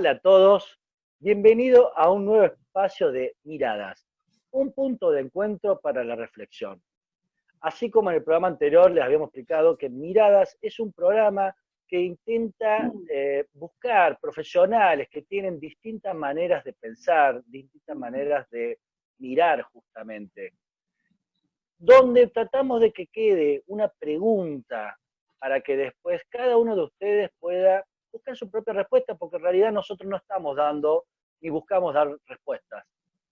Hola a todos, bienvenido a un nuevo espacio de Miradas, un punto de encuentro para la reflexión. Así como en el programa anterior les habíamos explicado que Miradas es un programa que intenta buscar profesionales que tienen distintas maneras de pensar, distintas maneras de mirar justamente, donde tratamos de que quede una pregunta para que después cada uno de ustedes pueda buscar su propia respuesta, porque en realidad nosotros no estamos dando ni buscamos dar respuestas,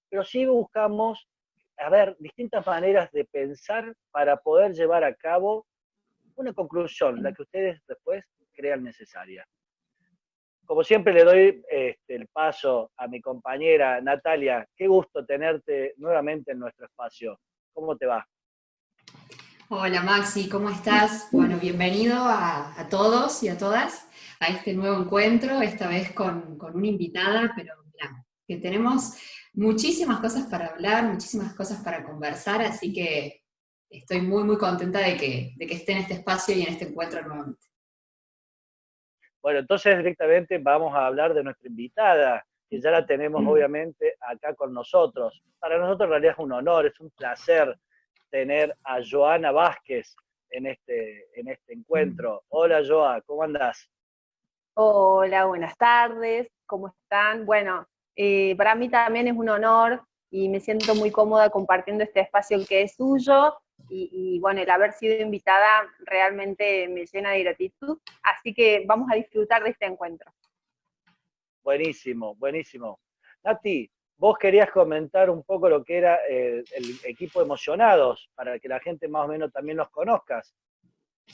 pero sí buscamos, a ver, distintas maneras de pensar para poder llevar a cabo una conclusión, la que ustedes después crean necesaria. Como siempre le doy el paso a mi compañera Natalia. Qué gusto tenerte nuevamente en nuestro espacio. ¿Cómo te va? Hola Maxi, ¿cómo estás? Bueno, bienvenido a todos y a todas a este nuevo encuentro, esta vez con una invitada, pero mirá, que tenemos muchísimas cosas para hablar, muchísimas cosas para conversar, así que estoy muy contenta de que esté en este espacio y en este encuentro nuevamente. Bueno, entonces directamente vamos a hablar de nuestra invitada, que ya la tenemos obviamente acá con nosotros. Para nosotros en realidad es un honor, es un placer tener a Joana Vázquez en este encuentro. Hola Joa, ¿cómo andás? Hola, buenas tardes, ¿cómo están? Bueno, para mí también es un honor y me siento muy cómoda compartiendo este espacio que es suyo bueno, el haber sido invitada realmente me llena de gratitud, así que vamos a disfrutar de este encuentro. Buenísimo, buenísimo. Nati, vos querías comentar un poco lo que era el equipo Emocionados, para que la gente más o menos también los conozcas.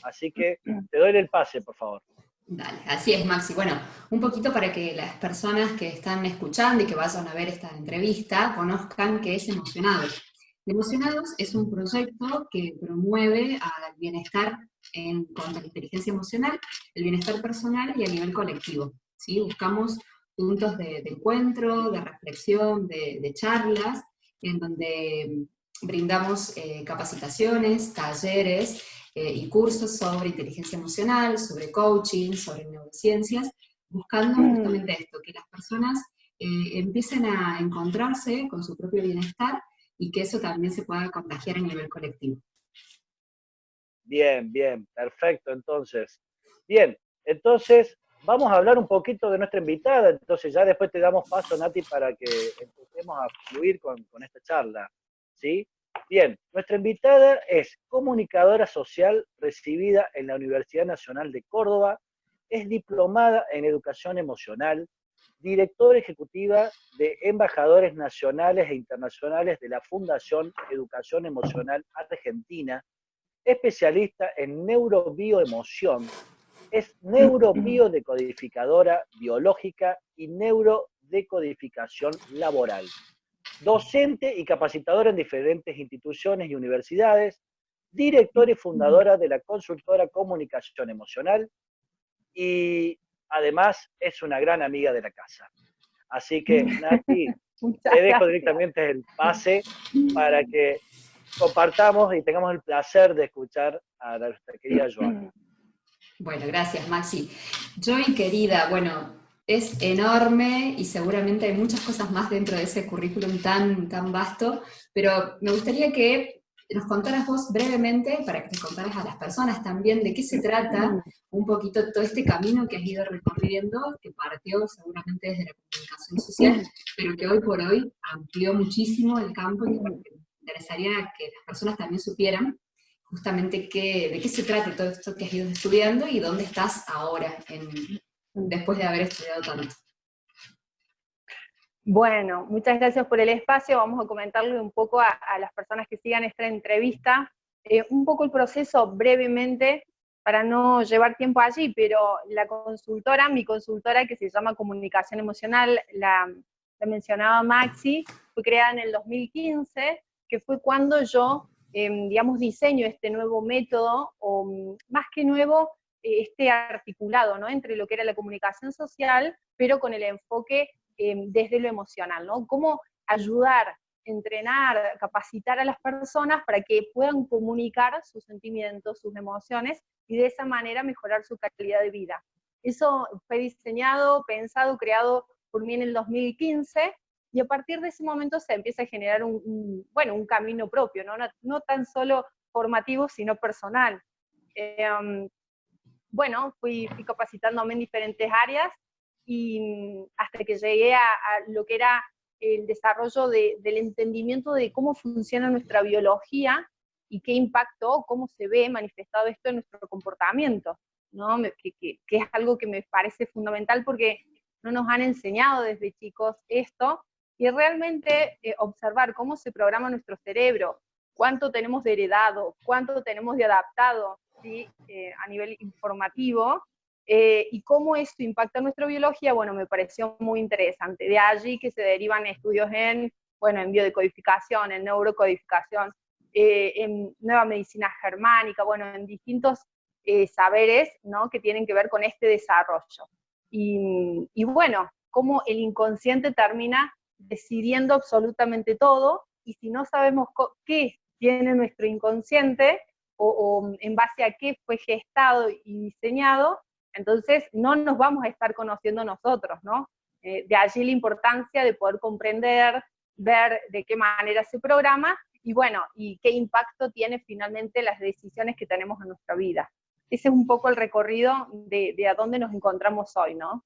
Así que te doy el pase, por favor. Dale, así es Maxi. Bueno, un poquito para que las personas que están escuchando y que vayan a ver esta entrevista conozcan qué es Emocionados. Emocionados es un proyecto que promueve al bienestar en cuanto a la inteligencia emocional, el bienestar personal y a nivel colectivo. ¿Sí? Buscamos puntos de encuentro, de reflexión, de charlas, en donde brindamos capacitaciones, talleres y cursos sobre inteligencia emocional, sobre coaching, sobre neurociencias, buscando justamente esto, que las personas empiecen a encontrarse con su propio bienestar y que eso también se pueda contagiar a nivel colectivo. Bien, bien, perfecto. Entonces, vamos a hablar un poquito de nuestra invitada. Entonces, ya después te damos paso, Nati, para que empecemos a fluir con esta charla. ¿Sí? Bien, nuestra invitada es comunicadora social recibida en la Universidad Nacional de Córdoba, es diplomada en educación emocional, directora ejecutiva de embajadores nacionales e internacionales de la Fundación Educación Emocional Argentina, especialista en neurobioemoción, es neurobiodecodificadora biológica y neurodecodificación laboral, docente y capacitadora en diferentes instituciones y universidades, directora y fundadora de la consultora Comunicación Emocional y además es una gran amiga de la casa. Así que, Nati, te dejo directamente el pase para que compartamos y tengamos el placer de escuchar a nuestra querida Joana. Bueno, gracias Maxi. Joy querida, bueno, es enorme y seguramente hay muchas cosas más dentro de ese currículum tan vasto, pero me gustaría que nos contaras vos brevemente, para que te contaras a las personas también, de qué se trata un poquito todo este camino que has ido recorriendo, que partió seguramente desde la comunicación social, pero que hoy por hoy amplió muchísimo el campo y que bueno, me interesaría que las personas también supieran justamente de qué se trata todo esto que has ido estudiando y dónde estás ahora, después de haber estudiado tanto. Bueno, muchas gracias por el espacio. Vamos a comentarle un poco a las personas que sigan esta entrevista, un poco el proceso brevemente, para no llevar tiempo allí, pero mi consultora que se llama Comunicación Emocional, la mencionaba Maxi, fue creada en el 2015, que fue cuando yo, digamos, diseño este nuevo método, o más que nuevo, este articulado, ¿no?, entre lo que era la comunicación social, pero con el enfoque desde lo emocional, ¿no? Cómo ayudar, entrenar, capacitar a las personas para que puedan comunicar sus sentimientos, sus emociones, y de esa manera mejorar su calidad de vida. Eso fue diseñado, pensado, creado por mí en el 2015, y a partir de ese momento se empieza a generar un camino propio, no tan solo formativo, sino personal. Fui capacitándome en diferentes áreas, y hasta que llegué a lo que era el desarrollo del entendimiento de cómo funciona nuestra biología y qué impacto, cómo se ve manifestado esto en nuestro comportamiento, ¿no? Que es algo que me parece fundamental porque no nos han enseñado desde chicos esto, y realmente observar cómo se programa nuestro cerebro, cuánto tenemos de heredado, cuánto tenemos de adaptado, ¿sí? A nivel informativo, y cómo esto impacta nuestra biología, bueno, me pareció muy interesante. De allí que se derivan estudios en biodecodificación, en neurocodificación, en nueva medicina germánica, bueno, en distintos saberes, ¿no? Que tienen que ver con este desarrollo. Y bueno, cómo el inconsciente termina decidiendo absolutamente todo, y si no sabemos qué tiene nuestro inconsciente, o en base a qué fue gestado y diseñado, entonces no nos vamos a estar conociendo nosotros, ¿no? De allí la importancia de poder comprender, ver de qué manera se programa, y bueno, y qué impacto tiene finalmente las decisiones que tenemos en nuestra vida. Ese es un poco el recorrido de a dónde nos encontramos hoy, ¿no?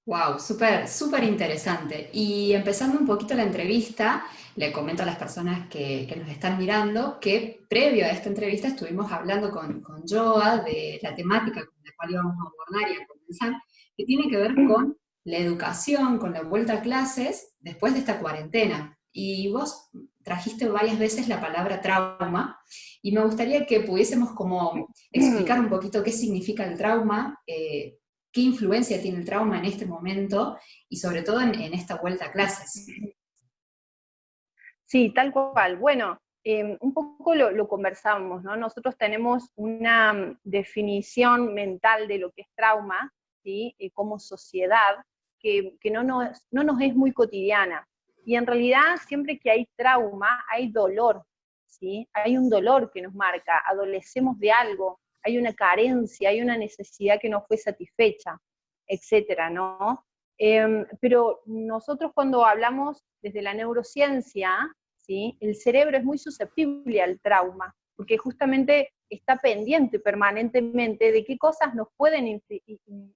Wow, súper, súper interesante. Y empezando un poquito la entrevista, le comento a las personas que nos están mirando que previo a esta entrevista estuvimos hablando con Joa de la temática con la cual íbamos a abordar y a comenzar, que tiene que ver con la educación, con la vuelta a clases después de esta cuarentena. Y vos trajiste varias veces la palabra trauma, y me gustaría que pudiésemos como explicar un poquito qué significa el trauma, qué influencia tiene el trauma en este momento y sobre todo en esta vuelta a clases. Sí, tal cual. Bueno, un poco lo conversamos, ¿no? Nosotros tenemos una definición mental de lo que es trauma, ¿sí? Como sociedad, que no nos es muy cotidiana. Y en realidad, siempre que hay trauma, hay dolor, ¿sí? Hay un dolor que nos marca, adolecemos de algo, hay una carencia, hay una necesidad que no fue satisfecha, etcétera, ¿no? Pero nosotros cuando hablamos desde la neurociencia, ¿sí? El cerebro es muy susceptible al trauma, porque justamente está pendiente permanentemente de qué cosas nos pueden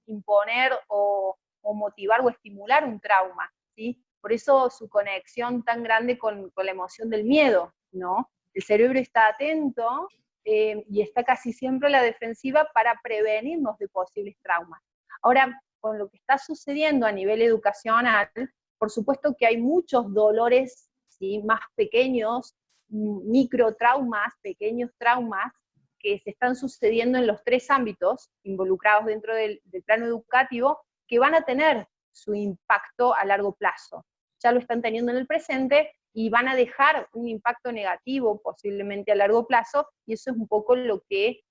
imponer o motivar o estimular un trauma, ¿sí? Por eso su conexión tan grande con la emoción del miedo, ¿no? El cerebro está atento, y está casi siempre a la defensiva para prevenirnos de posibles traumas. Ahora, con lo que está sucediendo a nivel educacional, por supuesto que hay muchos dolores, ¿sí? Más pequeños, microtraumas, pequeños traumas, que se están sucediendo en los tres ámbitos involucrados dentro del plano educativo, que van a tener su impacto a largo plazo. Ya lo están teniendo en el presente y van a dejar un impacto negativo posiblemente a largo plazo, y eso es un poco lo que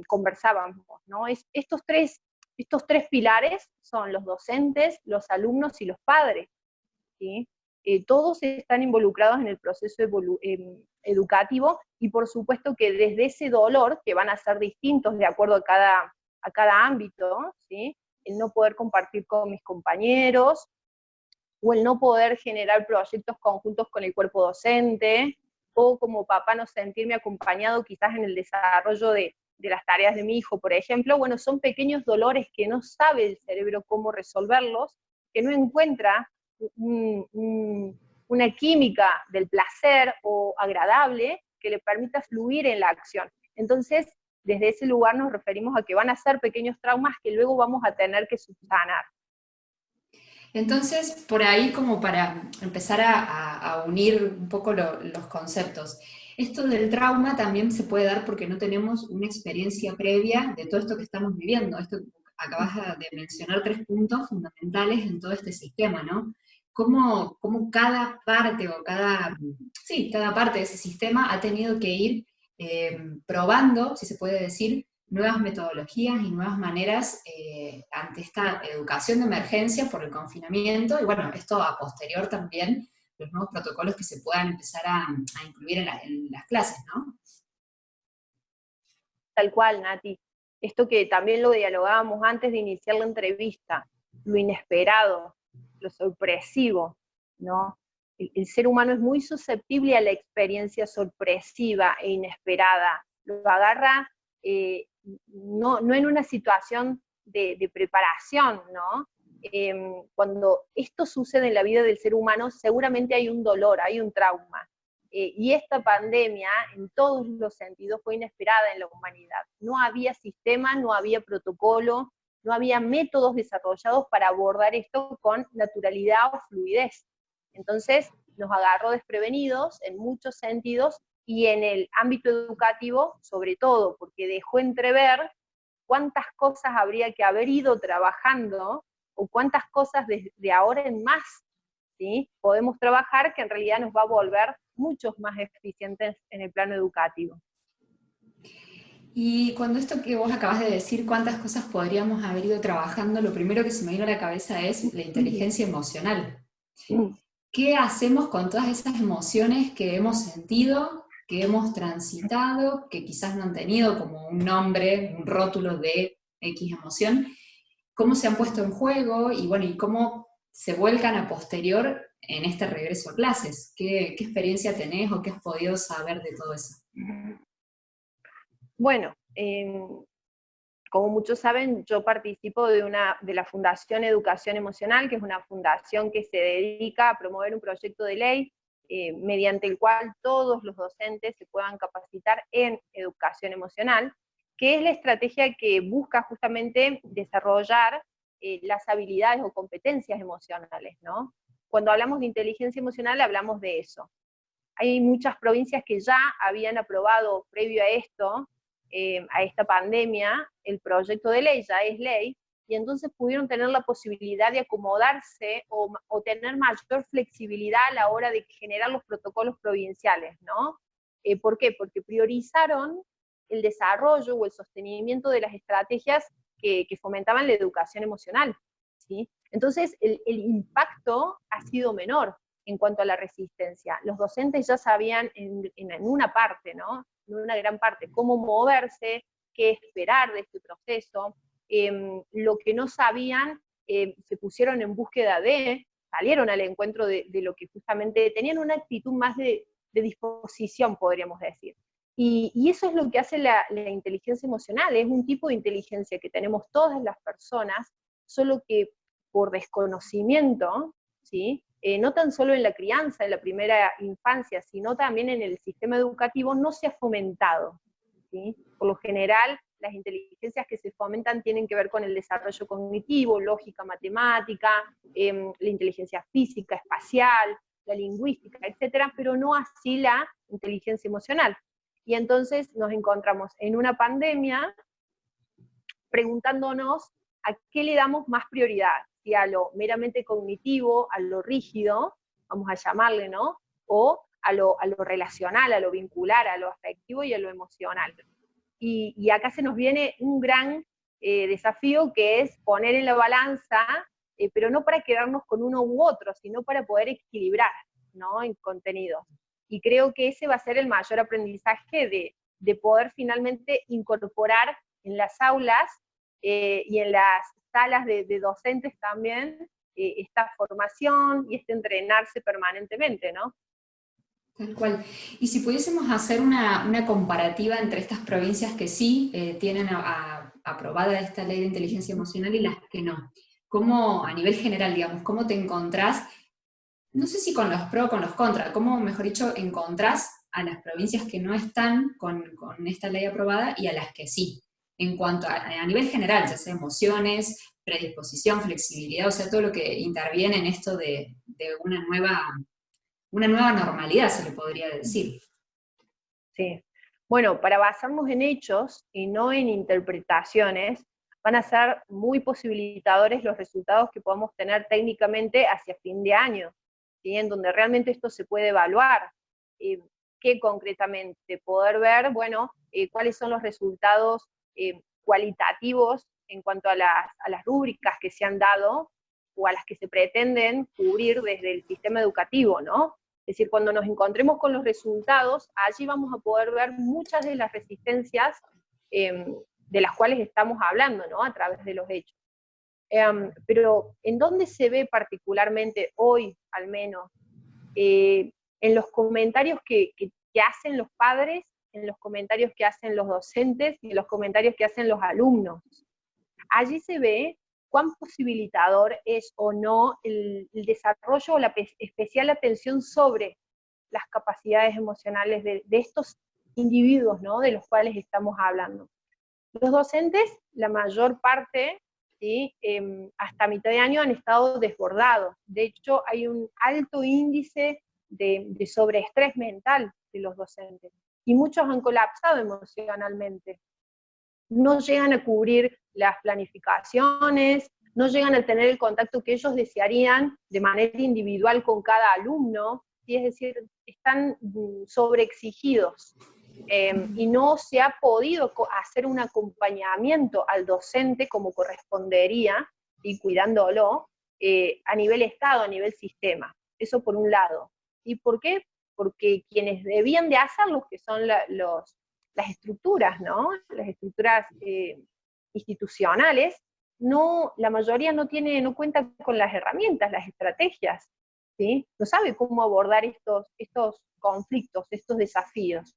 conversábamos, ¿no? Estos tres pilares son los docentes, los alumnos y los padres, ¿sí? Todos están involucrados en el proceso educativo, y por supuesto que desde ese dolor, que van a ser distintos de acuerdo a cada ámbito, ¿sí? El no poder compartir con mis compañeros, o el no poder generar proyectos conjuntos con el cuerpo docente, o como papá no sentirme acompañado quizás en el desarrollo de las tareas de mi hijo, por ejemplo. Bueno, son pequeños dolores que no sabe el cerebro cómo resolverlos, que no encuentra una química del placer o agradable que le permita fluir en la acción. Entonces, desde ese lugar nos referimos a que van a ser pequeños traumas que luego vamos a tener que subsanar. Entonces, por ahí como para empezar a unir un poco los conceptos, esto del trauma también se puede dar porque no tenemos una experiencia previa de todo esto que estamos viviendo. Esto, acabas de mencionar 3 puntos fundamentales en todo este sistema, ¿no? Cómo cada parte o cada parte de ese sistema ha tenido que ir probando, si se puede decir, nuevas metodologías y nuevas maneras ante esta educación de emergencia por el confinamiento, y bueno, esto a posterior también, los nuevos protocolos que se puedan empezar a incluir en las clases, ¿no? Tal cual, Nati. esto que también lo dialogábamos antes de iniciar la entrevista, lo inesperado, lo sorpresivo, ¿no? El ser humano es muy susceptible a la experiencia sorpresiva e inesperada, lo agarra no en una situación de preparación, ¿no? Cuando esto sucede en la vida del ser humano, seguramente hay un dolor, hay un trauma. Y esta pandemia, en todos los sentidos, fue inesperada en la humanidad. No había sistema, no había protocolo, no había métodos desarrollados para abordar esto con naturalidad o fluidez. Entonces, nos agarró desprevenidos en muchos sentidos, y en el ámbito educativo, sobre todo, porque dejó entrever cuántas cosas habría que haber ido trabajando, o cuántas cosas de ahora en más, ¿sí?, podemos trabajar, que en realidad nos va a volver muchos más eficientes en el plano educativo. Y cuando esto que vos acabas de decir, cuántas cosas podríamos haber ido trabajando, lo primero que se me vino a la cabeza es la inteligencia emocional. ¿Qué hacemos con todas esas emociones que hemos sentido, que hemos transitado, que quizás no han tenido como un nombre, un rótulo de X emoción? ¿Cómo se han puesto en juego y bueno, y cómo se vuelcan a posterior en este regreso a clases? ¿Qué experiencia tenés o qué has podido saber de todo eso? Bueno, como muchos saben, yo participo de la Fundación Educación Emocional, que es una fundación que se dedica a promover un proyecto de ley mediante el cual todos los docentes se puedan capacitar en educación emocional, que es la estrategia que busca justamente desarrollar las habilidades o competencias emocionales, ¿no? Cuando hablamos de inteligencia emocional hablamos de eso. Hay muchas provincias que ya habían aprobado previo a esto, a esta pandemia, el proyecto de ley, ya es ley, y entonces pudieron tener la posibilidad de acomodarse o tener mayor flexibilidad a la hora de generar los protocolos provinciales, ¿no? ¿Por qué? Porque priorizaron el desarrollo o el sostenimiento de las estrategias que fomentaban la educación emocional, ¿sí? Entonces el impacto ha sido menor en cuanto a la resistencia. Los docentes ya sabían en una parte, ¿no?, en una gran parte, cómo moverse, qué esperar de este proceso. Lo que no sabían, se pusieron en búsqueda salieron al encuentro de lo que justamente tenían una actitud más de disposición, podríamos decir. Y eso es lo que hace la inteligencia emocional, es un tipo de inteligencia que tenemos todas las personas, solo que por desconocimiento, ¿sí?, no tan solo en la crianza, en la primera infancia, sino también en el sistema educativo, no se ha fomentado, ¿sí? Por lo general, las inteligencias que se fomentan tienen que ver con el desarrollo cognitivo, lógica, matemática, la inteligencia física, espacial, la lingüística, etcétera, pero no así la inteligencia emocional. Y entonces nos encontramos en una pandemia preguntándonos a qué le damos más prioridad, si a lo meramente cognitivo, a lo rígido, vamos a llamarle, ¿no?, o a lo relacional, a lo vincular, a lo afectivo y a lo emocional. Y acá se nos viene un gran desafío, que es poner en la balanza, pero no para quedarnos con uno u otro, sino para poder equilibrar, ¿no?, en contenidos. Y creo que ese va a ser el mayor aprendizaje de poder finalmente incorporar en las aulas y en las salas de docentes también esta formación y este entrenarse permanentemente, ¿no? Tal cual. Y si pudiésemos hacer una comparativa entre estas provincias que sí tienen aprobada esta ley de inteligencia emocional y las que no, ¿cómo, a nivel general, digamos, cómo te encontrás, no sé si con los pros o con los contras, cómo, mejor dicho, encontrás a las provincias que no están con esta ley aprobada y a las que sí? En cuanto a nivel general, ya sea emociones, predisposición, flexibilidad, o sea, todo lo que interviene en esto de una nueva normalidad, se le podría decir. Sí. Bueno, para basarnos en hechos y no en interpretaciones, van a ser muy posibilitadores los resultados que podamos tener técnicamente hacia fin de año, ¿sí?, en donde realmente esto se puede evaluar. ¿Qué concretamente? Poder ver, bueno, cuáles son los resultados cualitativos en cuanto a las rúbricas que se han dado o a las que se pretenden cubrir desde el sistema educativo, ¿no? Es decir, cuando nos encontremos con los resultados, allí vamos a poder ver muchas de las resistencias de las cuales estamos hablando, ¿no? A través de los hechos. Pero ¿en dónde se ve particularmente hoy, al menos? En los comentarios que hacen los padres, en los comentarios que hacen los docentes y en los comentarios que hacen los alumnos. Allí se ve cuán posibilitador es o no el desarrollo o la especial atención sobre las capacidades emocionales de estos individuos, ¿no? De los cuales estamos hablando. Los docentes, la mayor parte, ¿sí? Hasta mitad de año han estado desbordados. De hecho, hay un alto índice de sobreestrés mental de los docentes. Y muchos han colapsado emocionalmente. No llegan a cubrir las planificaciones, no llegan a tener el contacto que ellos desearían de manera individual con cada alumno, ¿sí? Es decir, están sobreexigidos. Y no se ha podido hacer un acompañamiento al docente como correspondería, y cuidándolo, a nivel Estado, a nivel sistema. Eso por un lado. ¿Y por qué? Porque quienes debían de hacerlo, que son las estructuras, ¿no? Las estructuras institucionales, la mayoría no cuenta con las herramientas, las estrategias, ¿sí? No sabe cómo abordar estos conflictos, estos desafíos.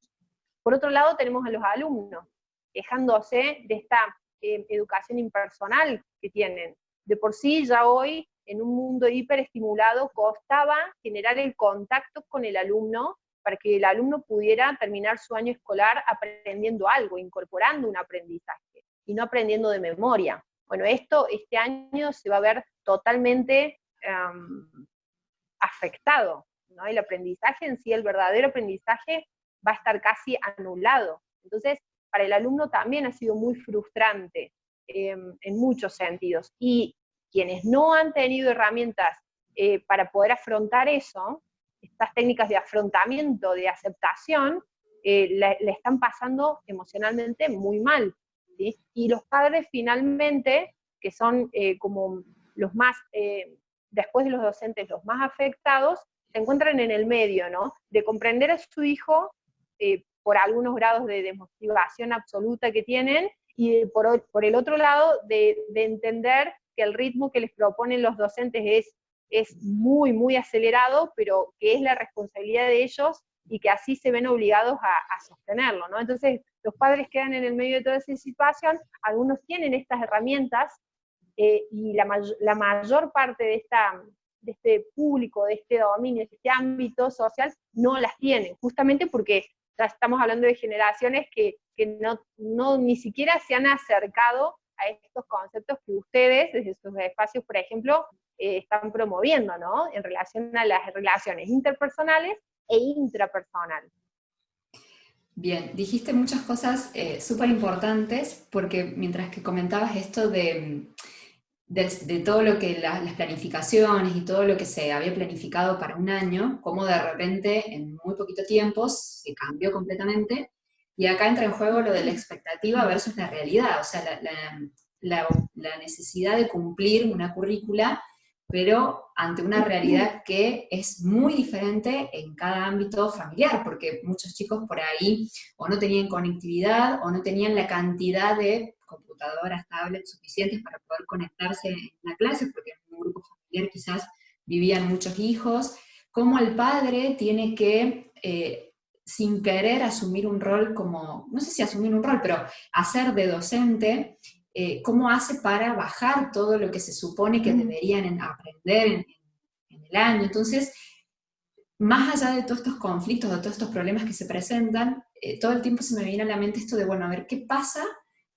Por otro lado, tenemos a los alumnos, quejándose de esta educación impersonal que tienen. De por sí, ya hoy, en un mundo hiperestimulado, costaba generar el contacto con el alumno para que el alumno pudiera terminar su año escolar aprendiendo algo, incorporando un aprendizaje, y no aprendiendo de memoria. Bueno, este año se va a ver totalmente afectado, ¿no? El aprendizaje en sí, el verdadero aprendizaje, va a estar casi anulado. Entonces, para el alumno también ha sido muy frustrante en muchos sentidos. Y quienes no han tenido herramientas para poder afrontar eso, estas técnicas de afrontamiento, de aceptación, la están pasando emocionalmente muy mal, ¿sí? Y los padres finalmente, que son como los más, después de los docentes, los más afectados, se encuentran en el medio, ¿no? De comprender a su hijo por algunos grados de desmotivación absoluta que tienen, y por el otro lado, de entender que el ritmo que les proponen los docentes es muy, muy acelerado, pero que es la responsabilidad de ellos y que así se ven obligados a sostenerlo, ¿no? Entonces, los padres quedan en el medio de toda esa situación, algunos tienen estas herramientas, y la mayor parte de este público, de este dominio, de este ámbito social, no las tienen, justamente porque ya estamos hablando de generaciones que no ni siquiera se han acercado a estos conceptos que ustedes, desde sus espacios, por ejemplo, están promoviendo, ¿no? En relación a las relaciones interpersonales e intrapersonales. Bien, dijiste muchas cosas súper importantes, porque mientras que comentabas esto de todo lo que las planificaciones y todo lo que se había planificado para un año, como de repente en muy poquito tiempo se cambió completamente, y acá entra en juego lo de la expectativa versus la realidad, o sea, la necesidad de cumplir una currícula, pero ante una realidad que es muy diferente en cada ámbito familiar, porque muchos chicos por ahí o no tenían conectividad o no tenían la cantidad de computadoras, tablets suficientes para poder conectarse en la clase, porque en un grupo familiar quizás vivían muchos hijos. Cómo el padre tiene que, sin querer, asumir un rol como, no sé si asumir un rol, pero hacer de docente, cómo hace para bajar todo lo que se supone que deberían aprender en el año. Entonces, más allá de todos estos conflictos, de todos estos problemas que se presentan, todo el tiempo se me viene a la mente esto de, bueno, a ver, ¿qué pasa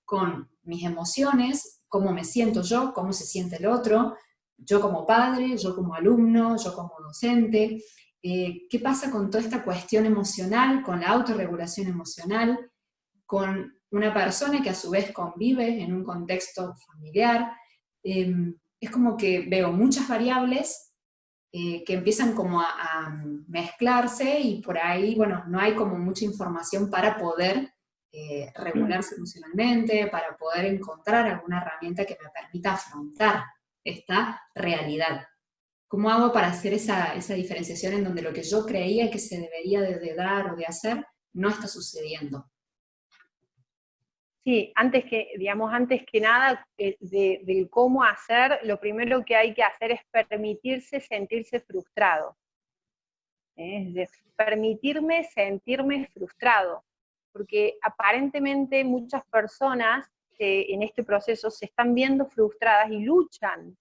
con mis emociones? ¿Cómo me siento yo? ¿Cómo se siente el otro? Yo como padre, yo como alumno, yo como docente. ¿Qué pasa con toda esta cuestión emocional, con la autorregulación emocional, con una persona que a su vez convive en un contexto familiar? Es como que veo muchas variables que empiezan como a mezclarse, y por ahí, bueno, no hay como mucha información para poder regularse emocionalmente, para poder encontrar alguna herramienta que me permita afrontar esta realidad. ¿Cómo hago para hacer esa diferenciación en donde lo que yo creía que se debería de dar o de hacer no está sucediendo? Sí, antes que nada, del cómo hacer, lo primero que hay que hacer es permitirse sentirse frustrado. Es decir, permitirme sentirme frustrado, porque aparentemente muchas personas en este proceso se están viendo frustradas y luchan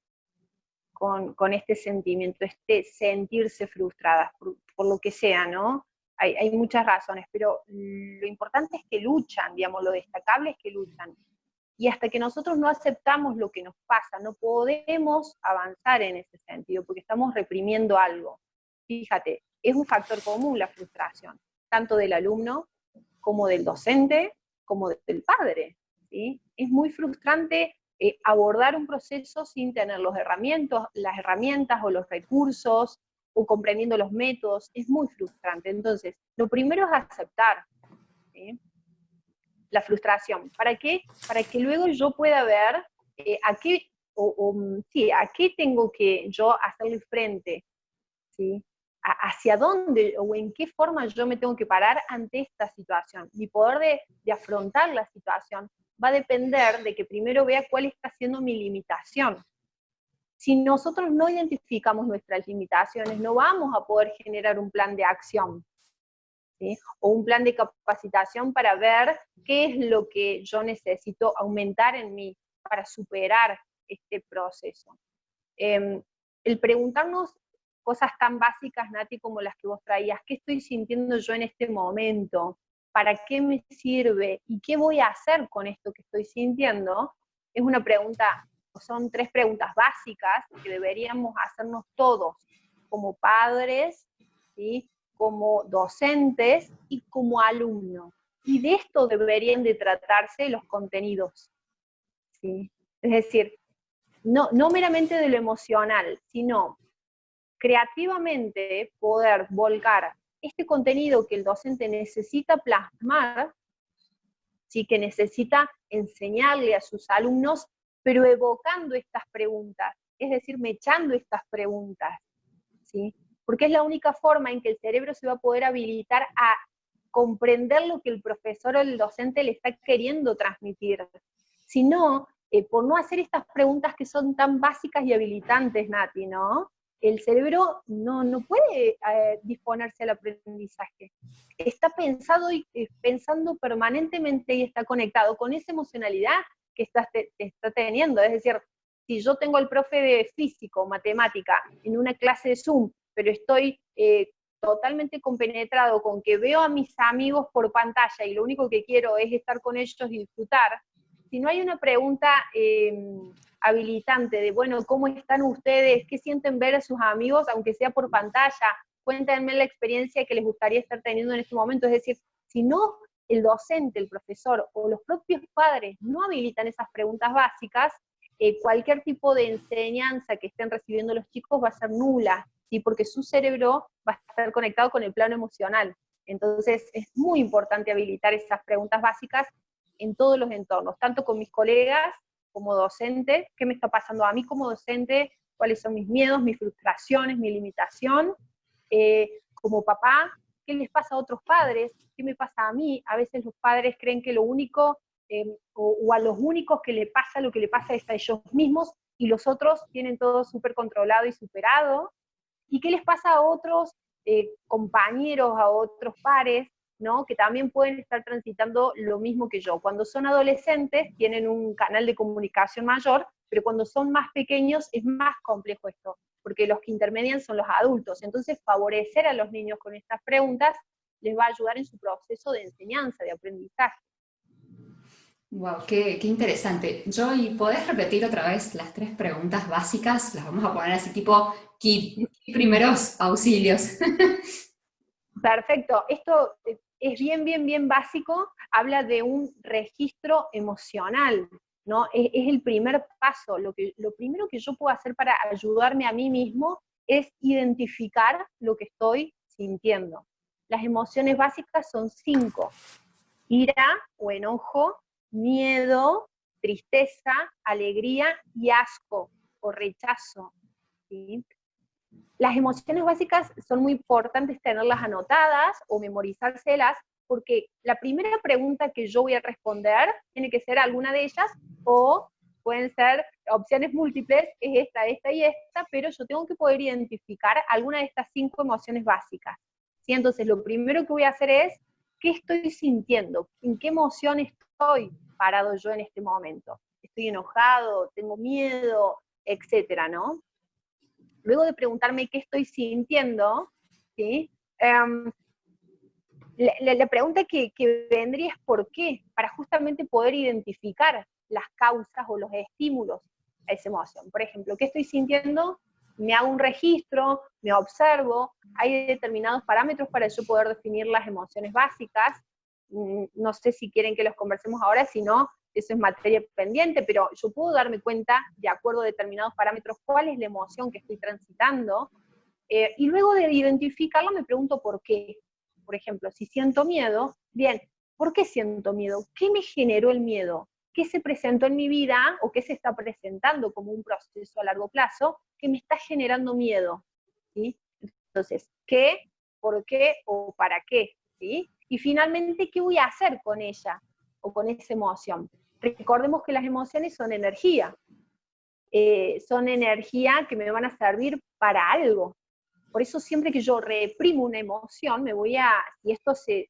con este sentimiento, este sentirse frustradas, por lo que sea, ¿no? Hay muchas razones, pero lo importante es que luchan, digamos, lo destacable es que luchan. Y hasta que nosotros no aceptamos lo que nos pasa, no podemos avanzar en ese sentido, porque estamos reprimiendo algo. Fíjate, es un factor común la frustración, tanto del alumno como del docente, como del padre, ¿sí? Es muy frustrante abordar un proceso sin tener las herramientas o los recursos, o comprendiendo los métodos, es muy frustrante. Entonces, lo primero es aceptar, ¿sí?, la frustración. ¿Para qué? Para que luego yo pueda ver a qué tengo que yo hacerle frente, ¿sí? Hacia dónde o en qué forma yo me tengo que parar ante esta situación. Mi poder de afrontar la situación va a depender de que primero vea cuál está siendo mi limitación. Si nosotros no identificamos nuestras limitaciones, no vamos a poder generar un plan de acción, ¿sí?, o un plan de capacitación para ver qué es lo que yo necesito aumentar en mí para superar este proceso. El preguntarnos cosas tan básicas, Nati, como las que vos traías, ¿qué estoy sintiendo yo en este momento? ¿Para qué me sirve? ¿Y qué voy a hacer con esto que estoy sintiendo? Es una pregunta, son 3 preguntas básicas que deberíamos hacernos todos, como padres, ¿sí?, como docentes y como alumnos. Y de esto deberían de tratarse los contenidos, ¿sí? Es decir, no meramente de lo emocional, sino creativamente poder volcar este contenido que el docente necesita plasmar, ¿sí?, que necesita enseñarle a sus alumnos, pero evocando estas preguntas, es decir, mechando estas preguntas, ¿sí? Porque es la única forma en que el cerebro se va a poder habilitar a comprender lo que el profesor o el docente le está queriendo transmitir. Si no, por no hacer estas preguntas que son tan básicas y habilitantes, Nati, ¿no?, el cerebro no puede disponerse al aprendizaje. Está pensando permanentemente y está conectado con esa emocionalidad que está teniendo. Es decir, si yo tengo al profe de físico, matemática, en una clase de Zoom, pero estoy totalmente compenetrado con que veo a mis amigos por pantalla y lo único que quiero es estar con ellos y disfrutar, si no hay una pregunta habilitante de, bueno, ¿cómo están ustedes? ¿Qué sienten ver a sus amigos, aunque sea por pantalla? Cuéntenme la experiencia que les gustaría estar teniendo en este momento. Es decir, si no el docente, el profesor o los propios padres no habilitan esas preguntas básicas, cualquier tipo de enseñanza que estén recibiendo los chicos va a ser nula, ¿sí?, porque su cerebro va a estar conectado con el plano emocional. Entonces es muy importante habilitar esas preguntas básicas en todos los entornos, tanto con mis colegas como docente, qué me está pasando a mí como docente, cuáles son mis miedos, mis frustraciones, mi limitación, como papá, qué les pasa a otros padres, qué me pasa a mí. A veces los padres creen que lo único, o a los únicos que le pasa lo que le pasa es a ellos mismos, y los otros tienen todo súper controlado y superado. ¿Y qué les pasa a otros compañeros, a otros pares, ¿no?, que también pueden estar transitando lo mismo que yo? Cuando son adolescentes tienen un canal de comunicación mayor, pero cuando son más pequeños es más complejo esto, porque los que intermedian son los adultos. Entonces, favorecer a los niños con estas preguntas les va a ayudar en su proceso de enseñanza, de aprendizaje. Wow, qué interesante. Joy, ¿podés repetir otra vez las 3 preguntas básicas? Las vamos a poner así tipo kit, primeros auxilios. Perfecto. Esto es bien básico. Habla de un registro emocional, ¿no? Es el primer paso. Lo primero que yo puedo hacer para ayudarme a mí mismo es identificar lo que estoy sintiendo. Las emociones básicas son 5: ira o enojo, miedo, tristeza, alegría y asco o rechazo, ¿sí? Las emociones básicas son muy importantes tenerlas anotadas o memorizárselas, porque la primera pregunta que yo voy a responder tiene que ser alguna de ellas, o pueden ser opciones múltiples, es esta y esta, pero yo tengo que poder identificar alguna de estas 5 emociones básicas. ¿Sí? Entonces, lo primero que voy a hacer es, ¿qué estoy sintiendo? ¿En qué emoción estoy parado yo en este momento? ¿Estoy enojado? ¿Tengo miedo? Etcétera, ¿no? Luego de preguntarme qué estoy sintiendo, ¿sí? La pregunta que vendría es ¿por qué? Para justamente poder identificar las causas o los estímulos a esa emoción. Por ejemplo, ¿qué estoy sintiendo? Me hago un registro, me observo, hay determinados parámetros para yo poder definir las emociones básicas. No sé si quieren que los conversemos ahora, si no, eso es materia pendiente, pero yo puedo darme cuenta, de acuerdo a determinados parámetros, cuál es la emoción que estoy transitando, y luego de identificarlo me pregunto por qué. Por ejemplo, si siento miedo, bien, ¿por qué siento miedo? ¿Qué me generó el miedo? ¿Qué se presentó en mi vida o qué se está presentando como un proceso a largo plazo que me está generando miedo? ¿Sí? Entonces, ¿qué, por qué o para qué? ¿Sí? Y finalmente, ¿qué voy a hacer con ella o con esa emoción? Recordemos que las emociones son energía que me van a servir para algo. Por eso siempre que yo reprimo una emoción, si esto se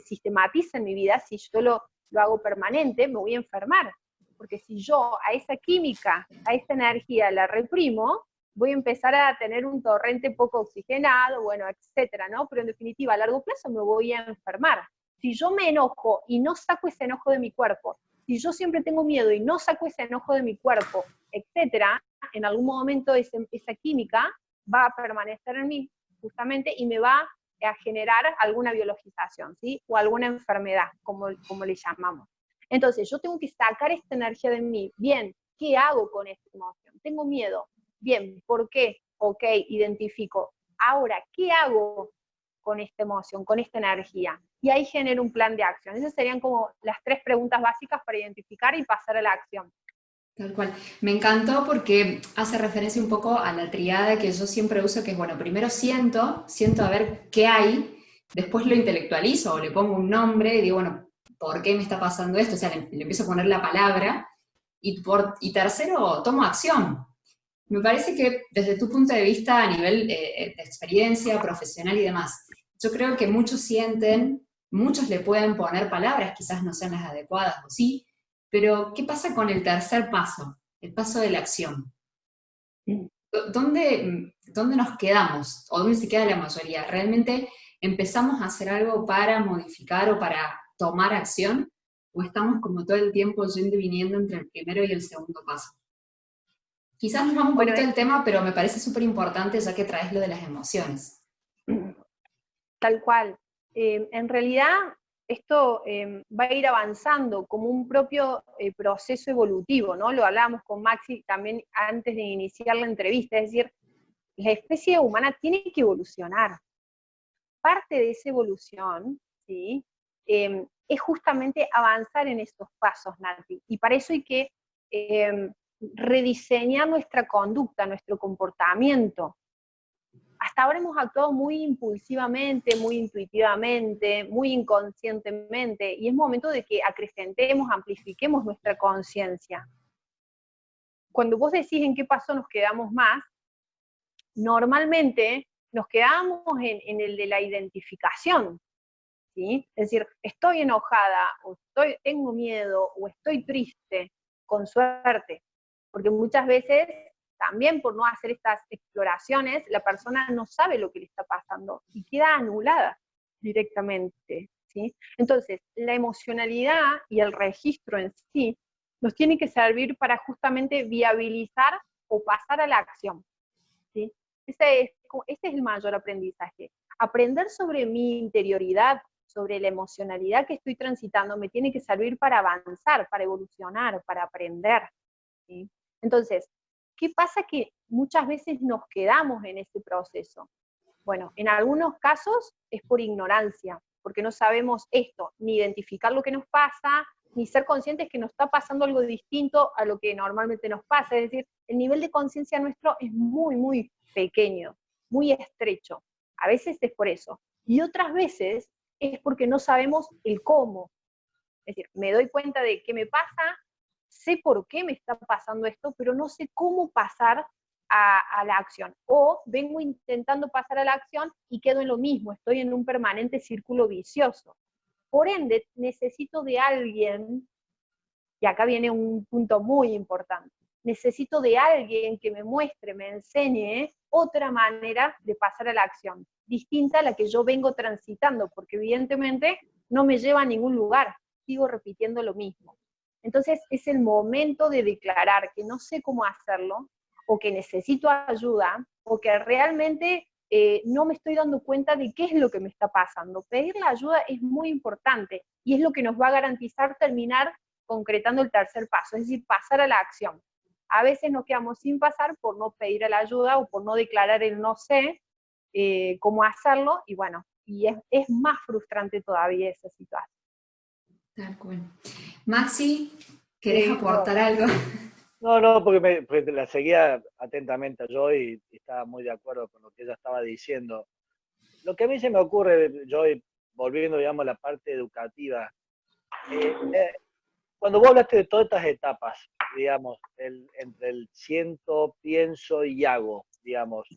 sistematiza en mi vida, si yo lo hago permanente, me voy a enfermar. Porque si yo a esa química, a esa energía la reprimo, voy a empezar a tener un torrente poco oxigenado, bueno, etcétera, ¿no? Pero en definitiva, a largo plazo me voy a enfermar. Si yo me enojo y no saco ese enojo de mi cuerpo, si yo siempre tengo miedo y no saco ese enojo de mi cuerpo, etcétera, en algún momento esa química va a permanecer en mí, justamente, y me va a generar alguna biologización, ¿sí? O alguna enfermedad, como le llamamos. Entonces, yo tengo que sacar esta energía de mí. Bien, ¿qué hago con esta emoción? Tengo miedo. Bien, ¿por qué? Ok, identifico. Ahora, ¿qué hago con esta emoción, con esta energía? Y ahí genero un plan de acción. Esas serían como las 3 preguntas básicas para identificar y pasar a la acción. Tal cual. Me encantó porque hace referencia un poco a la triada que yo siempre uso, que es, bueno, primero siento a ver qué hay, después lo intelectualizo o le pongo un nombre y digo, bueno, ¿por qué me está pasando esto? O sea, le empiezo a poner la palabra y tercero, tomo acción. Me parece que desde tu punto de vista a nivel de experiencia profesional y demás, yo creo que muchos sienten, muchos le pueden poner palabras, quizás no sean las adecuadas o sí, pero ¿qué pasa con el tercer paso, el paso de la acción? ¿Dónde nos quedamos? ¿O dónde se queda la mayoría? ¿Realmente empezamos a hacer algo para modificar o para tomar acción? ¿O estamos como todo el tiempo yendo y viniendo entre el primero y el segundo paso? Quizás nos vamos un poquito del tema, pero me parece súper importante ya que traes lo de las emociones. Tal cual. En realidad, esto va a ir avanzando como un propio proceso evolutivo, ¿no? Lo hablábamos con Maxi también antes de iniciar la entrevista, es decir, la especie humana tiene que evolucionar. Parte de esa evolución, ¿sí? Es justamente avanzar en estos pasos, Nati, y para eso hay que rediseñar nuestra conducta, nuestro comportamiento. Hasta ahora hemos actuado muy impulsivamente, muy intuitivamente, muy inconscientemente, y es momento de que acrecentemos, amplifiquemos nuestra conciencia. Cuando vos decís en qué paso nos quedamos más, normalmente nos quedamos en el de la identificación, ¿sí? Es decir, estoy enojada, o tengo miedo, o estoy triste, con suerte, porque muchas veces también por no hacer estas exploraciones, la persona no sabe lo que le está pasando y queda anulada directamente, ¿sí? Entonces, la emocionalidad y el registro en sí nos tiene que servir para justamente viabilizar o pasar a la acción, ¿sí? Ese es el mayor aprendizaje. Aprender sobre mi interioridad, sobre la emocionalidad que estoy transitando, me tiene que servir para avanzar, para evolucionar, para aprender, ¿sí? Entonces, ¿qué pasa? Que muchas veces nos quedamos en ese proceso. Bueno, en algunos casos es por ignorancia, porque no sabemos esto, ni identificar lo que nos pasa, ni ser conscientes que nos está pasando algo distinto a lo que normalmente nos pasa. Es decir, el nivel de conciencia nuestro es muy, muy pequeño, muy estrecho. A veces es por eso. Y otras veces es porque no sabemos el cómo. Es decir, me doy cuenta de qué me pasa, sé por qué me está pasando esto, pero no sé cómo pasar a la acción. O vengo intentando pasar a la acción y quedo en lo mismo, estoy en un permanente círculo vicioso. Por ende, necesito de alguien, y acá viene un punto muy importante, necesito de alguien que me muestre, me enseñe otra manera de pasar a la acción, distinta a la que yo vengo transitando, porque evidentemente no me lleva a ningún lugar, sigo repitiendo lo mismo. Entonces es el momento de declarar que no sé cómo hacerlo, o que necesito ayuda, o que realmente no me estoy dando cuenta de qué es lo que me está pasando. Pedir la ayuda es muy importante, y es lo que nos va a garantizar terminar concretando el tercer paso, es decir, pasar a la acción. A veces nos quedamos sin pasar por no pedir la ayuda o por no declarar el no sé cómo hacerlo, y bueno, y es más frustrante todavía esa situación. Tal cual. Maxi, ¿querés Sí, aportar algo? no, porque la seguía atentamente a Joy y estaba muy de acuerdo con lo que ella estaba diciendo. Lo que a mí se me ocurre, Joy, volviendo, digamos, a la parte educativa, cuando vos hablaste de todas estas etapas, digamos, entre el siento, pienso y hago, digamos,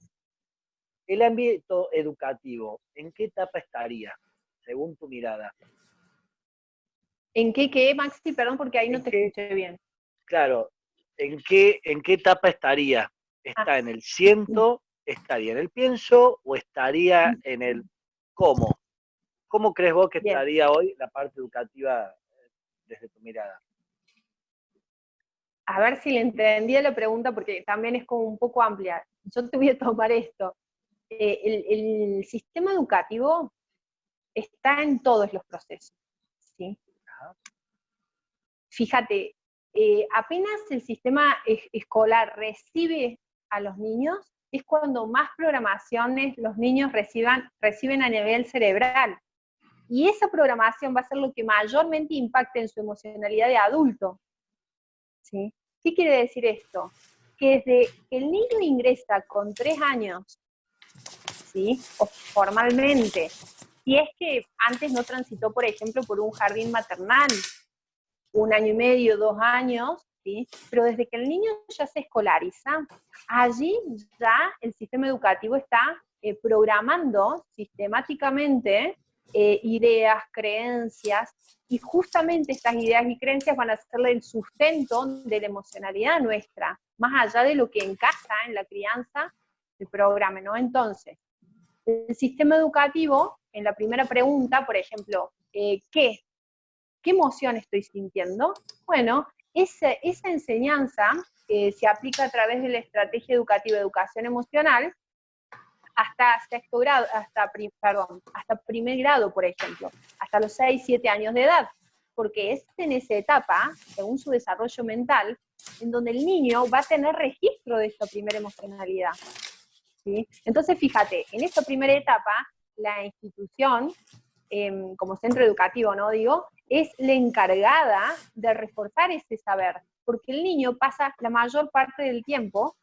el ámbito educativo, ¿en qué etapa estaría, según tu mirada? ¿En qué, Maxi? Perdón, porque ahí no ¿En te qué, escuché bien. claro, en qué etapa estaría? Ah, ¿Está en el siento, estaría en el pienso o estaría en el cómo? ¿Cómo crees vos que bien. estaría hoy la parte educativa desde tu mirada? A ver si le entendí la pregunta, porque también es como un poco amplia. Yo te voy a tomar esto. El sistema educativo está en todos los procesos, ¿sí? Ajá. Fíjate, apenas el sistema escolar recibe a los niños, es cuando más programaciones los niños reciben a nivel cerebral. Y esa programación va a ser lo que mayormente impacte en su emocionalidad de adulto, ¿sí? ¿Qué quiere decir esto? Que desde que el niño ingresa con 3 años, ¿sí? O formalmente, si es que antes no transitó, por ejemplo, por un jardín maternal, 1 año y medio, 2 años, ¿sí? Pero desde que el niño ya se escolariza, allí ya el sistema educativo está programando sistemáticamente ideas, creencias, y justamente estas ideas y creencias van a ser el sustento de la emocionalidad nuestra, más allá de lo que en casa, en la crianza, se programe, ¿no? Entonces, el sistema educativo, en la primera pregunta, por ejemplo, ¿qué emoción estoy sintiendo? Bueno, esa enseñanza se aplica a través de la estrategia educativa de educación emocional hasta sexto grado, hasta primer grado, por ejemplo, hasta los 6, 7 años de edad, porque es en esa etapa, según su desarrollo mental, en donde el niño va a tener registro de esta primera emocionalidad, ¿sí? Entonces, fíjate, en esta primera etapa, la institución, como centro educativo, ¿no? Digo, es la encargada de reforzar ese saber, porque el niño pasa la mayor parte del tiempo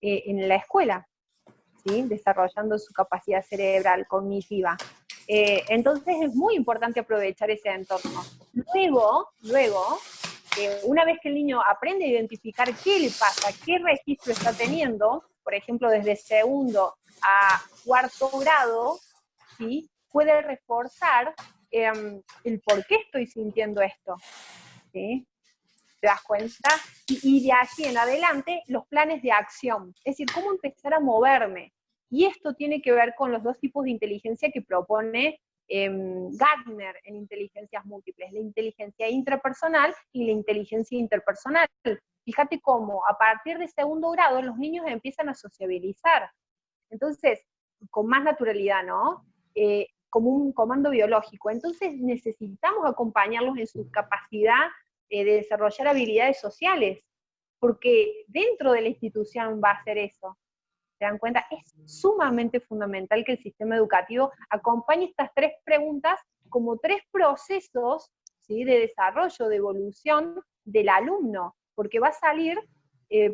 en la escuela, ¿sí? Desarrollando su capacidad cerebral, cognitiva. Entonces es muy importante aprovechar ese entorno. Luego, una vez que el niño aprende a identificar qué le pasa, qué registro está teniendo, por ejemplo, desde segundo a cuarto grado, ¿sí? Puede reforzar el por qué estoy sintiendo esto, ¿sí? ¿Te das cuenta? Y de allí en adelante, los planes de acción, es decir, cómo empezar a moverme. Y esto tiene que ver con los 2 tipos de inteligencia que propone Gardner en inteligencias múltiples, la inteligencia intrapersonal y la inteligencia interpersonal. Fíjate cómo a partir de segundo grado los niños empiezan a sociabilizar. Entonces, con más naturalidad, ¿no? Como un comando biológico. Entonces necesitamos acompañarlos en su capacidad de desarrollar habilidades sociales, porque dentro de la institución va a ser eso. ¿Se dan cuenta? Es sumamente fundamental que el sistema educativo acompañe estas 3 preguntas como 3 procesos, ¿sí? De desarrollo, de evolución del alumno, porque va a salir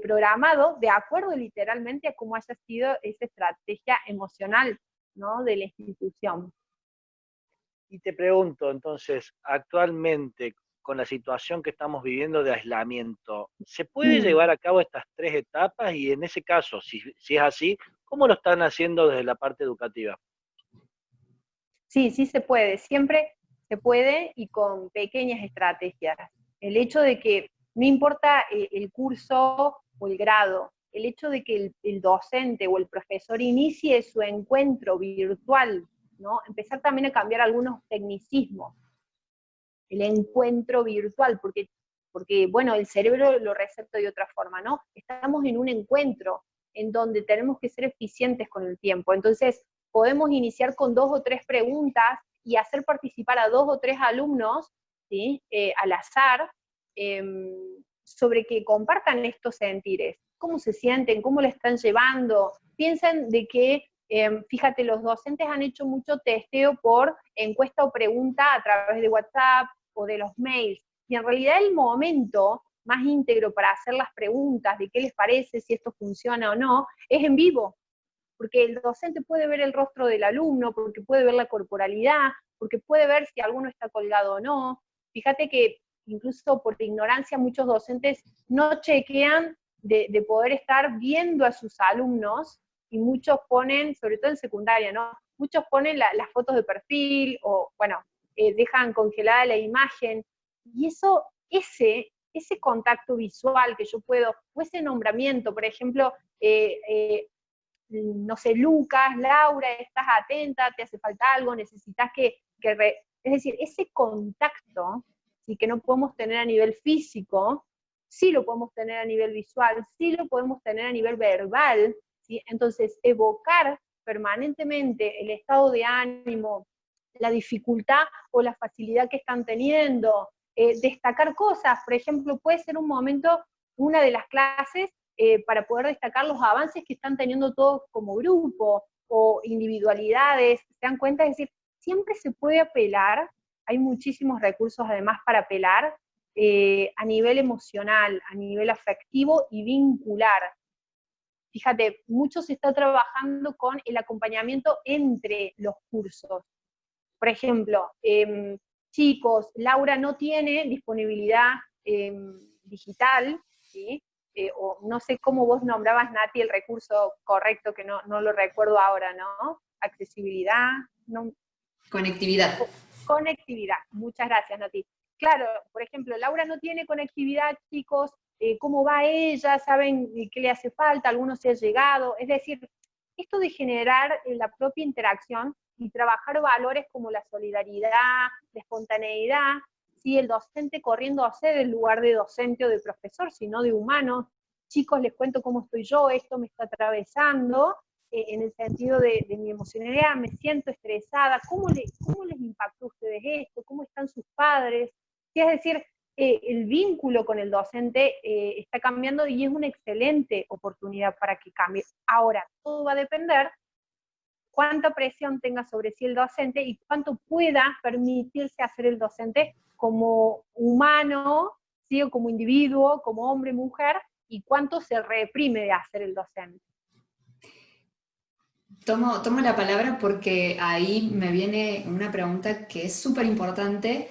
programado de acuerdo literalmente a cómo haya sido esa estrategia emocional, ¿no? De la institución. Y te pregunto, entonces, actualmente, con la situación que estamos viviendo de aislamiento, ¿se puede llevar a cabo estas 3 etapas? Y en ese caso, si es así, ¿cómo lo están haciendo desde la parte educativa? Sí, sí se puede, siempre se puede y con pequeñas estrategias. El hecho de que no importa el curso o el grado, el hecho de que el docente o el profesor inicie su encuentro virtual, ¿no? Empezar también a cambiar algunos tecnicismos, el encuentro virtual, porque bueno, el cerebro lo recepta de otra forma, ¿no? Estamos en un encuentro en donde tenemos que ser eficientes con el tiempo. Entonces, podemos iniciar con 2 o 3 preguntas y hacer participar a 2 o 3 alumnos, ¿sí? Al azar, eh, sobre que compartan estos sentires, cómo se sienten, cómo lo están llevando. Piensen de que, fíjate, los docentes han hecho mucho testeo por encuesta o pregunta a través de WhatsApp o de los mails, y en realidad el momento más íntegro para hacer las preguntas de qué les parece, si esto funciona o no, es en vivo, porque el docente puede ver el rostro del alumno, porque puede ver la corporalidad, porque puede ver si alguno está colgado o no. Fíjate que incluso por ignorancia muchos docentes no chequean de poder estar viendo a sus alumnos, y muchos ponen, sobre todo en secundaria, ¿no? Muchos ponen las fotos de perfil, o bueno, dejan congelada la imagen, y eso, ese contacto visual que yo puedo, o ese nombramiento, por ejemplo, no sé, Lucas, Laura, estás atenta, te hace falta algo, necesitas es decir, ese contacto, sí, que no podemos tener a nivel físico, sí lo podemos tener a nivel visual, sí lo podemos tener a nivel verbal, ¿sí? Entonces, evocar permanentemente el estado de ánimo, la dificultad o la facilidad que están teniendo, destacar cosas, por ejemplo, puede ser un momento, una de las clases, para poder destacar los avances que están teniendo todos como grupo, o individualidades, ¿se dan cuenta? Es decir, siempre se puede apelar, hay muchísimos recursos además para apelar, a nivel emocional, a nivel afectivo y vincular. Fíjate, mucho se está trabajando con el acompañamiento entre los cursos. Por ejemplo, chicos, Laura no tiene disponibilidad digital, ¿sí? O no sé cómo vos nombrabas, Nati, el recurso correcto, que no lo recuerdo ahora, ¿no? Accesibilidad, no. Conectividad. Conectividad, muchas gracias, Nati. Claro, por ejemplo, Laura no tiene conectividad, chicos, ¿cómo va ella? ¿Saben qué le hace falta? ¿Alguno se ha llegado? Es decir, esto de generar la propia interacción y trabajar valores como la solidaridad, la espontaneidad, ¿sí? El docente corriendo a hacer en lugar de docente o de profesor, sino de humano. Chicos, les cuento cómo estoy yo, esto me está atravesando, en el sentido de mi emocionalidad, me siento estresada, ¿cómo les impactó a ustedes esto? ¿Cómo están sus padres? Sí, es decir, el vínculo con el docente está cambiando, y es una excelente oportunidad para que cambie. Ahora, todo va a depender cuánta presión tenga sobre sí el docente y cuánto pueda permitirse hacer el docente como humano, ¿sí? O como individuo, como hombre, mujer, y cuánto se reprime de hacer el docente. Tomo la palabra porque ahí me viene una pregunta que es súper importante,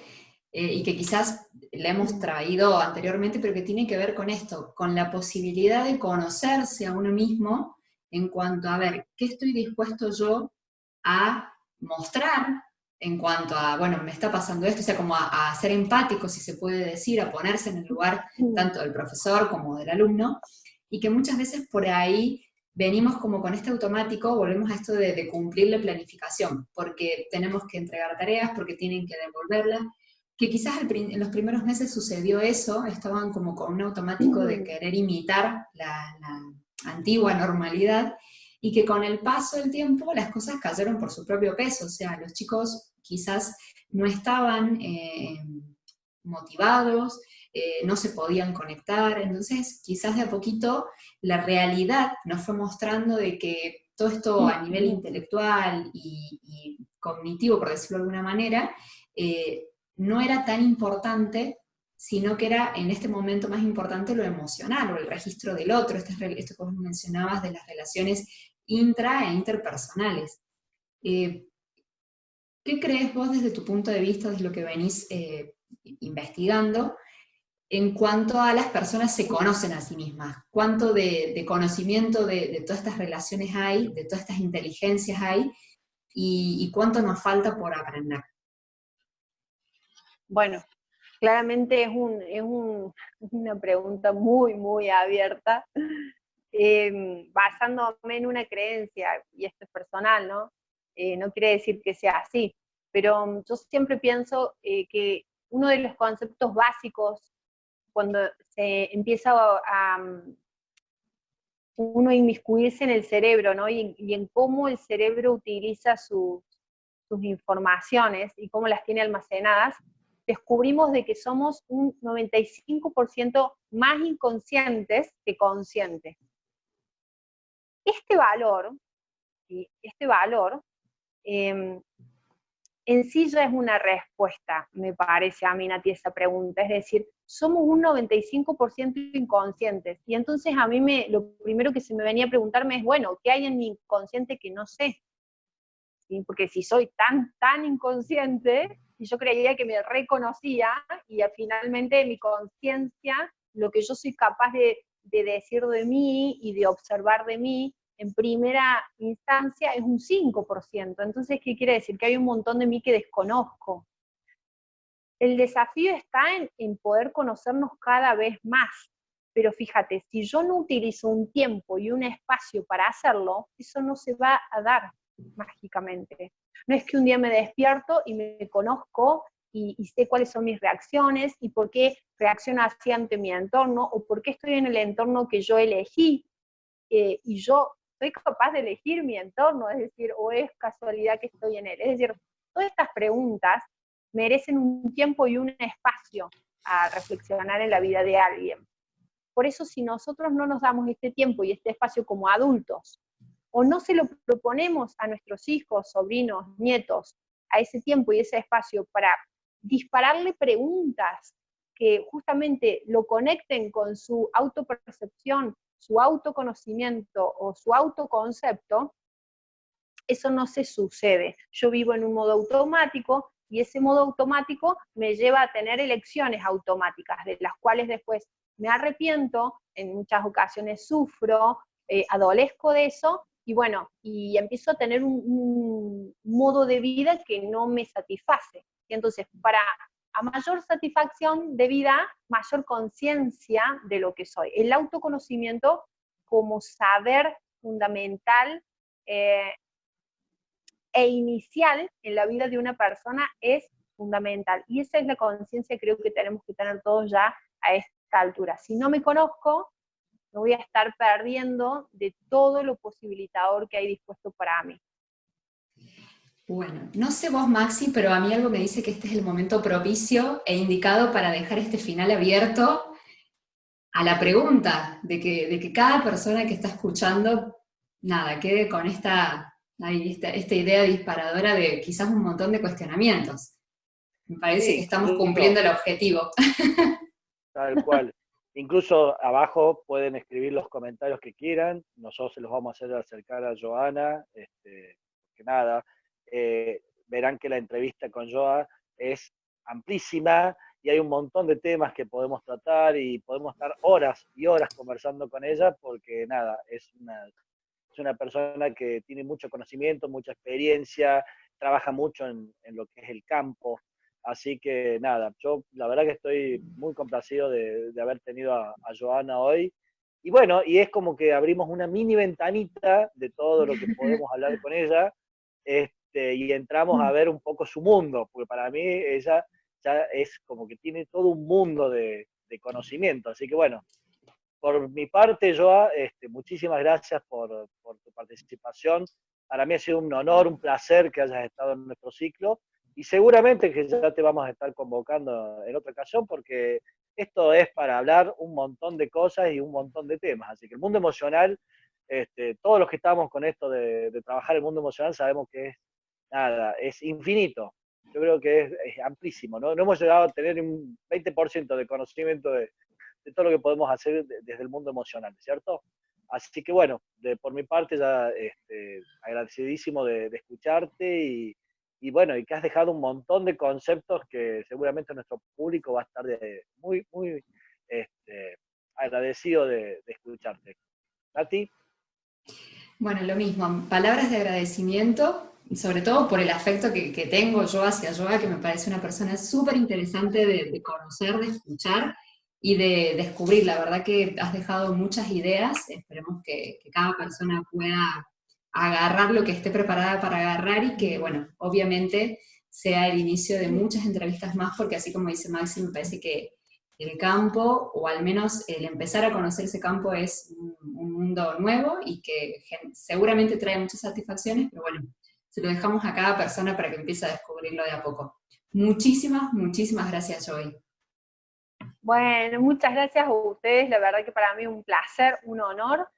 y que quizás la hemos traído anteriormente, pero que tiene que ver con esto, con la posibilidad de conocerse a uno mismo en cuanto a ver qué estoy dispuesto yo a mostrar en cuanto a, bueno, me está pasando esto, o sea, como a ser empático, si se puede decir, a ponerse en el lugar tanto del profesor como del alumno, y que muchas veces por ahí venimos como con este automático, volvemos a esto de cumplir la planificación, porque tenemos que entregar tareas, porque tienen que devolverlas, que quizás en los primeros meses sucedió eso, estaban como con un automático de querer imitar la antigua normalidad, y que con el paso del tiempo las cosas cayeron por su propio peso, o sea, los chicos quizás no estaban motivados, no se podían conectar, entonces quizás de a poquito la realidad nos fue mostrando de que todo esto a nivel intelectual y cognitivo, por decirlo de alguna manera, no era tan importante, sino que era en este momento más importante lo emocional, o el registro del otro, esto que vos mencionabas de las relaciones intra e interpersonales. ¿Qué crees vos desde tu punto de vista, desde lo que venís investigando, en cuanto a las personas se conocen a sí mismas? ¿Cuánto de conocimiento de todas estas relaciones hay, de todas estas inteligencias hay, y cuánto nos falta por aprender? Bueno, claramente una pregunta muy, muy abierta, basándome en una creencia, y esto es personal, ¿no? No quiere decir que sea así, pero yo siempre pienso que uno de los conceptos básicos cuando se empieza uno a inmiscuirse en el cerebro, ¿no? Y en cómo el cerebro utiliza sus informaciones y cómo las tiene almacenadas, descubrimos de que somos un 95% más inconscientes que conscientes. Este valor, ¿sí? Este valor en sí ya es una respuesta, me parece a mí, Nati, esa pregunta. Es decir, somos un 95% inconscientes. Y entonces a mí lo primero que se me venía a preguntarme es, bueno, ¿qué hay en mi inconsciente que no sé? ¿Sí? Porque si soy tan inconsciente, y yo creía que me reconocía, y finalmente mi conciencia, lo que yo soy capaz de decir de mí y de observar de mí, en primera instancia es un 5%. Entonces, ¿qué quiere decir? Que hay un montón de mí que desconozco. El desafío está en poder conocernos cada vez más. Pero fíjate, si yo no utilizo un tiempo y un espacio para hacerlo, eso no se va a dar mágicamente. No es que un día me despierto y me conozco y sé cuáles son mis reacciones y por qué reacciono así ante mi entorno o por qué estoy en el entorno que yo elegí y yo soy capaz de elegir mi entorno, es decir, o es casualidad que estoy en él. Es decir, todas estas preguntas merecen un tiempo y un espacio a reflexionar en la vida de alguien. Por eso, si nosotros no nos damos este tiempo y este espacio como adultos, o no se lo proponemos a nuestros hijos, sobrinos, nietos, a ese tiempo y ese espacio para dispararle preguntas que justamente lo conecten con su autopercepción, su autoconocimiento o su autoconcepto, eso no se sucede. Yo vivo en un modo automático y ese modo automático me lleva a tener elecciones automáticas, de las cuales después me arrepiento, en muchas ocasiones sufro, adolezco de eso, y bueno, y empiezo a tener un modo de vida que no me satisface. Y entonces, a mayor satisfacción de vida, mayor conciencia de lo que soy. El autoconocimiento como saber fundamental e inicial en la vida de una persona es fundamental. Y esa es la conciencia que creo que tenemos que tener todos ya a esta altura. Si no me conozco, me voy a estar perdiendo de todo lo posibilitador que hay dispuesto para mí. Bueno, no sé vos, Maxi, pero a mí algo me dice que este es el momento propicio e indicado para dejar este final abierto a la pregunta de que cada persona que está escuchando, nada, quede con esta idea disparadora de quizás un montón de cuestionamientos. Me parece Sí, que estamos incluso, cumpliendo el objetivo. tal cual. Incluso abajo pueden escribir los comentarios que quieran, nosotros se los vamos a hacer acercar a Joana, que nada, verán que la entrevista con Joa es amplísima y hay un montón de temas que podemos tratar y podemos estar horas y horas conversando con ella porque nada, es una persona que tiene mucho conocimiento, mucha experiencia, trabaja mucho en lo que es el campo. Así que nada, yo la verdad que estoy muy complacido de haber tenido a Joana hoy. Y bueno, y es como que abrimos una mini ventanita de todo lo que podemos hablar con ella, y entramos a ver un poco su mundo, porque para mí ella ya es como que tiene todo un mundo de conocimiento. Así que bueno, por mi parte, Joa, muchísimas gracias por tu participación. Para mí ha sido un honor, un placer que hayas estado en nuestro ciclo y seguramente que ya te vamos a estar convocando en otra ocasión porque esto es para hablar un montón de cosas y un montón de temas. Así que el mundo emocional, todos los que estamos con esto de trabajar el mundo emocional sabemos que es nada, es infinito. Yo creo que es amplísimo, ¿no? No hemos llegado a tener un 20% de conocimiento de todo lo que podemos hacer desde el mundo emocional, ¿cierto? Así que bueno, por mi parte ya agradecidísimo de escucharte y bueno, y que has dejado un montón de conceptos que seguramente nuestro público va a estar muy, muy agradecido de escucharte. Nati. Bueno, lo mismo, palabras de agradecimiento, sobre todo por el afecto que tengo yo hacia Yoga, que me parece una persona súper interesante de conocer, de escuchar y de descubrir. La verdad que has dejado muchas ideas, esperemos que cada persona pueda agarrar lo que esté preparada para agarrar y que, bueno, obviamente sea el inicio de muchas entrevistas más, porque así como dice Maxi, me parece que el campo, o al menos el empezar a conocer ese campo, es un mundo nuevo y que seguramente trae muchas satisfacciones, pero bueno, se lo dejamos a cada persona para que empiece a descubrirlo de a poco. Muchísimas, muchísimas gracias, Joy. Bueno, muchas gracias a ustedes, la verdad que para mí un placer, un honor.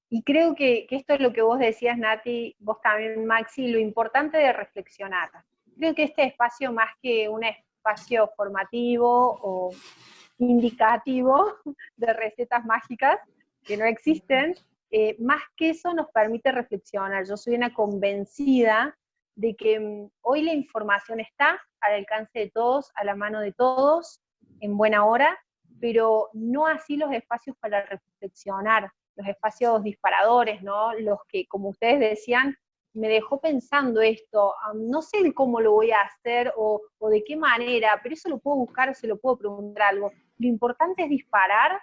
Y creo que esto es lo que vos decías, Nati, vos también, Maxi, lo importante de reflexionar. Creo que este espacio, más que un espacio formativo o indicativo de recetas mágicas que no existen, más que eso nos permite reflexionar. Yo soy una convencida de que hoy la información está al alcance de todos, a la mano de todos, en buena hora, pero no así los espacios para reflexionar, los espacios disparadores, ¿no? Los que, como ustedes decían, me dejó pensando esto, no sé cómo lo voy a hacer o de qué manera, pero eso lo puedo buscar, se lo puedo preguntar algo. Lo importante es disparar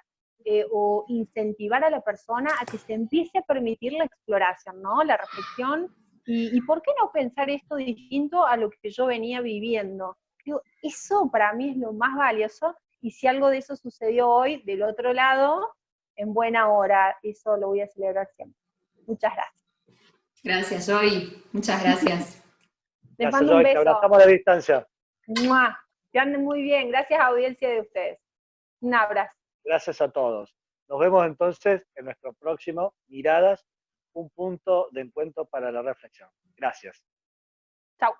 o incentivar a la persona a que se empiece a permitir la exploración, ¿no? La reflexión, y ¿por qué no pensar esto distinto a lo que yo venía viviendo? Digo, eso para mí es lo más valioso, y si algo de eso sucedió hoy, del otro lado, en buena hora, eso lo voy a celebrar siempre. Muchas gracias. Gracias, Joy. Muchas gracias. Les mando un beso. Te abrazamos a la distancia. ¡Mua! Que anden muy bien. Gracias a audiencia de ustedes. Un abrazo. Gracias a todos. Nos vemos entonces en nuestro próximo Miradas, un punto de encuentro para la reflexión. Gracias. Chau.